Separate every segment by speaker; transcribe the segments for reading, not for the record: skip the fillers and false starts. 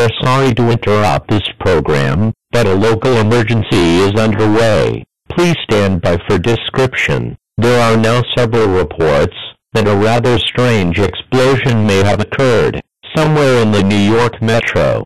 Speaker 1: are sorry to interrupt this program, but a local emergency is underway. Please stand by for description. There are now several reports that a rather strange explosion may have occurred somewhere in the New York metro.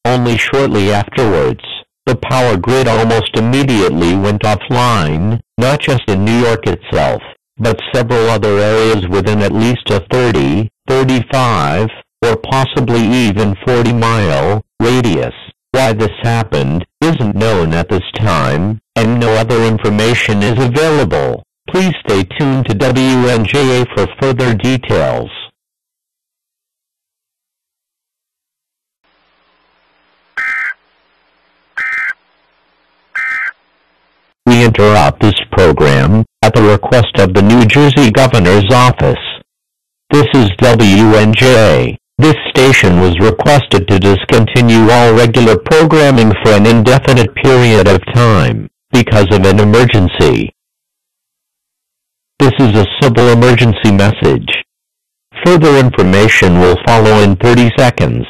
Speaker 1: Only shortly afterwards, the power grid almost immediately went offline, not just in New York itself, but several other areas within at least a 30, 35, or possibly even 40-mile radius. Why this happened isn't known at this time, and no other information is available. Please stay tuned to WNJA for further details. We interrupt this program at the request of the New Jersey Governor's Office. This is WNJA. This station was requested to discontinue all regular programming for an indefinite period of time because of an emergency. This is a civil emergency message. Further information will follow in 30 seconds.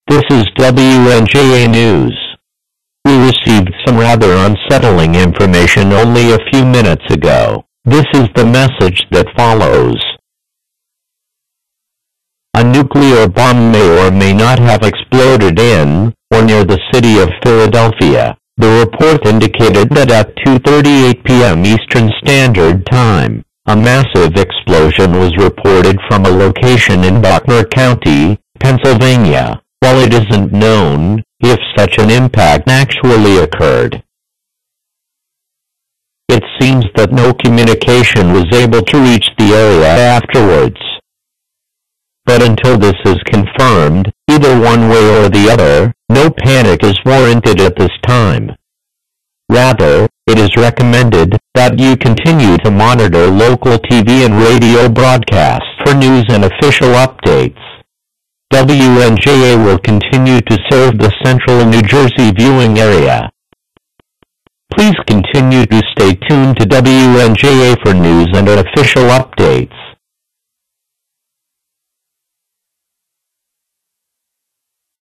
Speaker 1: This is WNJA News. We received some rather unsettling information only a few minutes ago. This is the message that follows. A nuclear bomb may or may not have exploded in or near the city of Philadelphia. The report indicated that at 2:38 p.m. Eastern Standard Time, a massive explosion was reported from a location in Buckner County, Pennsylvania. While it isn't known if such an impact actually occurred, it seems that no communication was able to reach the area afterwards. But until this is confirmed, either one way or the other, no panic is warranted at this time. Rather, it is recommended that you continue to monitor local TV and radio broadcasts for news and official updates. WNJA will continue to serve the central New Jersey viewing area. Please continue to stay tuned to WNJA for news and official updates.